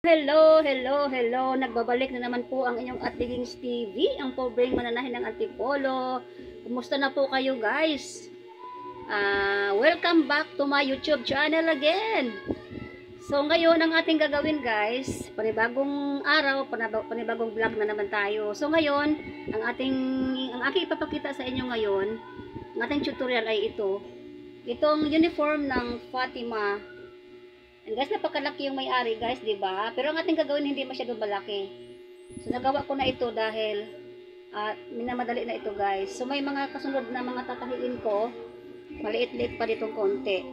Hello, hello, hello. Nagbabalik na naman po ang inyong Atigings TV, ang pobreng mananahin ng Antipolo. Kumusta na po kayo, guys? Welcome back to my YouTube channel again. So ngayon ang ating gagawin, guys, panibagong araw, panibagong vlog na naman tayo. So ngayon, ang aking ipapakita sa inyo ngayon, ang ating tutorial ay ito. Itong uniform ng Fatima. And guys, napakalaki yung may-ari, guys, 'di ba? Pero ang ating gagawin hindi masyadong malaki. So nagawa ko na ito dahil minamadali na ito, guys. So may mga kasunod na mga tatahiin ko, maliit-liit pa ditong konti.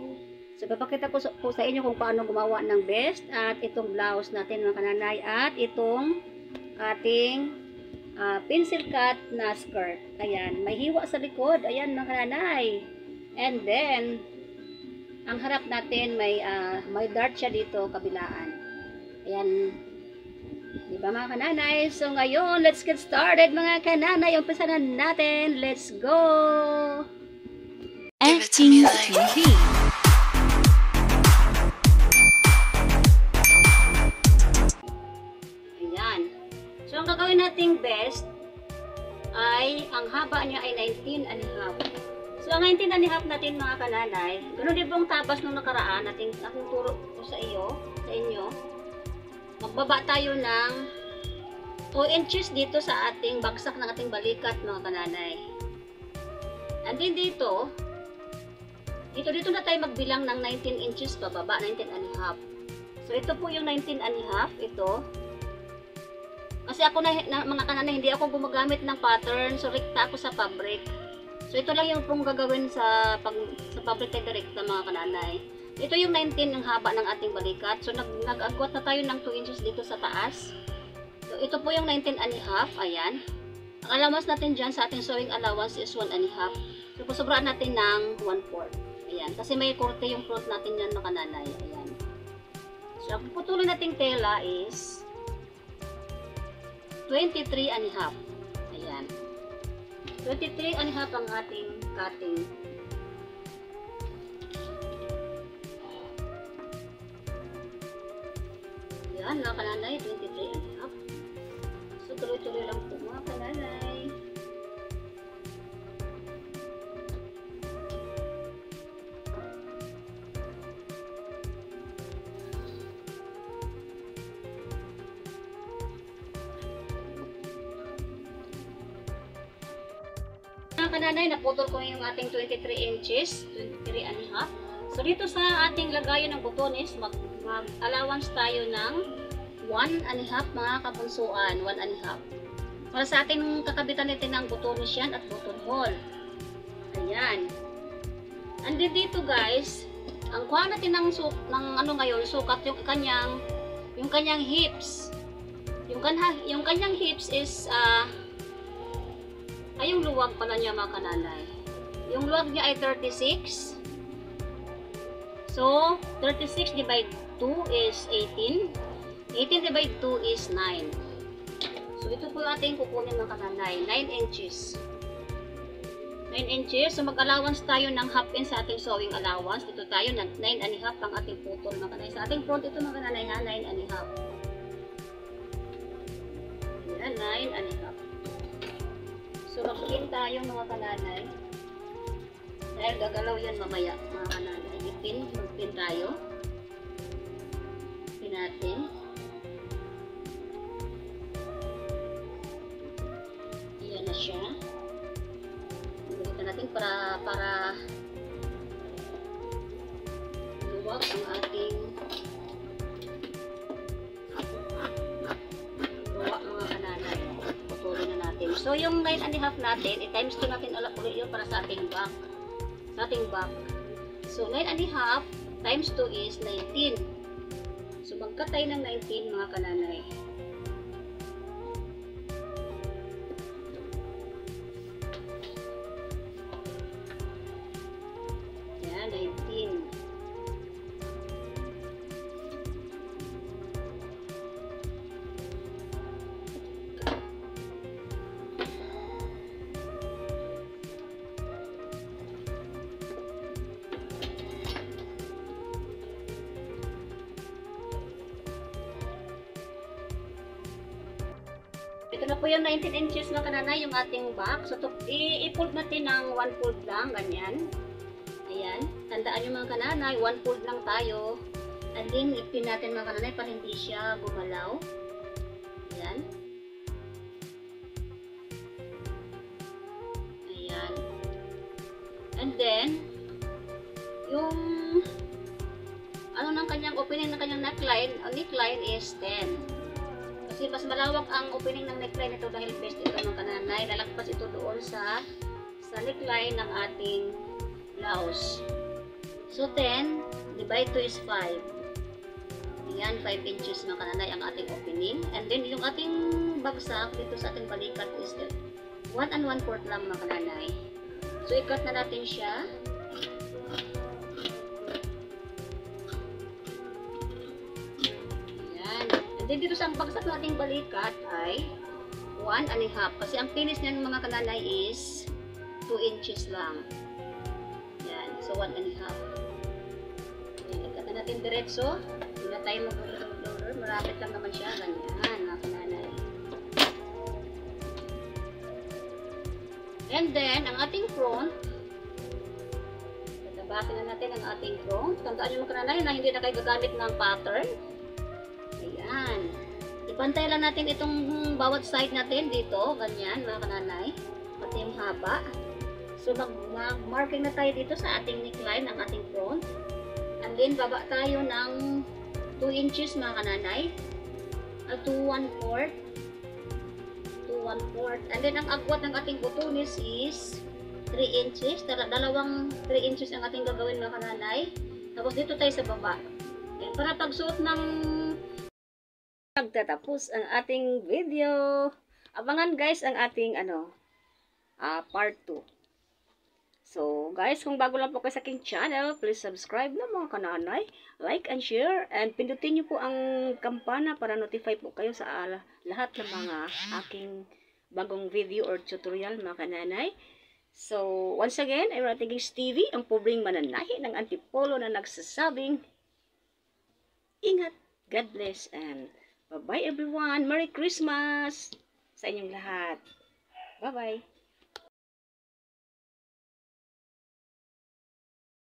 So papakita ko po sa inyo kung paano gumawa ng vest at itong blouse natin, mga kananay, at itong ating pencil cut na skirt. Ayan, may hiwa sa likod. Ayan, mga kananay. And then ang harap natin may dart siya dito kabilaan. Ayan. Diba, mga kananay? So ngayon, let's get started, mga kananay. Umpisa na natin. Let's go! Acting TV. Ayan. So ang gagawin nating best ay, ang haba niya ay 19 and a half. So, ang 19 and a half natin, mga kananay, gano'n din pong tabas nung nakaraan, aking turo ko sa inyo. Magbaba tayo ng 2 inches dito sa ating bagsak ng ating balikat, mga kananay. And then dito na tayo magbilang ng 19 inches pababa, 19 and a half. So, ito po yung 19 and a half, ito. Kasi ako mga kananay, hindi ako gumagamit ng pattern, so rekta ako sa fabric. So, ito lang yung pong gagawin sa fabric direkta, mga kananay. Ito yung 19 ang haba ng ating balikat. So, nag-agwat na tayo ng 2 inches dito sa taas. So, ito po yung 19 and a half. Ayan. Ang allowance natin dyan sa ating sewing allowance is 1 and a half. So, kusobraan natin ng 1/4. Ayan. Kasi may korte yung front natin yan, mga kananay. Ayan. So, ang putulin nating tela is 23 and a half. Ayan. 23 and a half ang ating cutting. Yan, mga kananay, 23 and a half. So, tuloy-tuloy lang po, mga kananay. Kananay, naputol ko yung ating 23 inches, 23 and a half. So, dito sa ating lagayan ng butones, mag-allowance tayo ng 1 and a half, mga kabunsuan, 1 and a half. Para sa ating kakabitan natin ng butones yan at button hole. Ayan. And then dito, guys, ang kuha natin ng sukat, yung kanyang hips. Yung kanyang hips is, yung luwag pala niya, mga kananay. Yung luwag niya ay 36. So, 36 divide 2 is 18. 18 divide 2 is 9. So, ito po yung ating kukunin, mga kananay. 9 inches. 9 inches. So, mag-allowance tayo ng half inch sa ating sewing allowance. Dito tayo, 9 and a half ang ating putol, mga kananay. Sa ating front, ito, mga kananay, 9 and a half. Yan, 9 and a half. So, mag-pin tayo, mga kananay. Dahil gagalaw yan mamaya, mga kananay. Mag-pin tayo. Pin natin. Ayan na siya. Gamitin natin para luwag ang ating luwag, mga kananay. Putulin na natin. So, yung 9 and a half natin, i-times 2 natin ulit yun para sa ating back. So, 9 and a half times 2 is 19. So, magkat tayo ng 19, mga kananay. Yan, 19. ito na po yung 19 inches mga kananay, yung ating box. So, i-fold natin ng 1 fold lang, ganyan. Ayan. Tandaan nyo mga kananay, 1 fold lang tayo. And then, ipin natin mga kananay para hindi siya gumalaw. Ayan. Ayan. And then, yung ano ng kanyang opening ng kanyang neckline is 10. Kasi mas malawak ang opening ng neckline ito dahil best ito ng kananay. Lalagpas ito doon sa neckline ng ating blouse. So 10 divide 2 is 5. Ayan, 5 inches mga kananay ang ating opening. And then yung ating bagsak dito sa ating balikat is 1 1/4 lang mga kananay. So i-cut na natin siya. And then dito sa bagsak nating balikat ay 1 1/2. Kasi ang finish niyan mga kananay is 2 inches lang. Yan. So 1 1/2. Ikat na natin diretso. Hindi na tayo mag-roller. Marapit lang naman siya. Ganyan mga kananay. And then ang ating front. Tatabasin na natin ang ating front. Tandaan nyo mga kananay na hindi na kayo gagamit ng pattern. Ayan. Ipantay lang natin itong bawat side natin dito. Ganyan, mga kananay. Pati yung haba. So, mag-marking na tayo dito sa ating neckline, ang ating front. And then, baba tayo ng 2 inches, mga kananay. 2 1/4. 2 1/4. And then, ang agwat ng ating butunis is 3 inches. Dalawang 3 inches ang ating gagawin, mga kananay. Tapos, dito tayo sa baba. Ayan, para pagsuot ng nagtatapos ang ating video. Abangan guys ang ating part 2. So guys, kung bago lang po kayo sa aking channel, please subscribe na mga kananay, like and share, and pindutin niyo po ang kampana para notify po kayo sa lahat ng mga aking bagong video or tutorial mga kananay. So once again, I'm Ratigis TV, ang pobreng mananahi ng Antipolo na nagsasabing ingat, God bless, and bye-bye everyone. Merry Christmas sa inyong lahat. Bye-bye.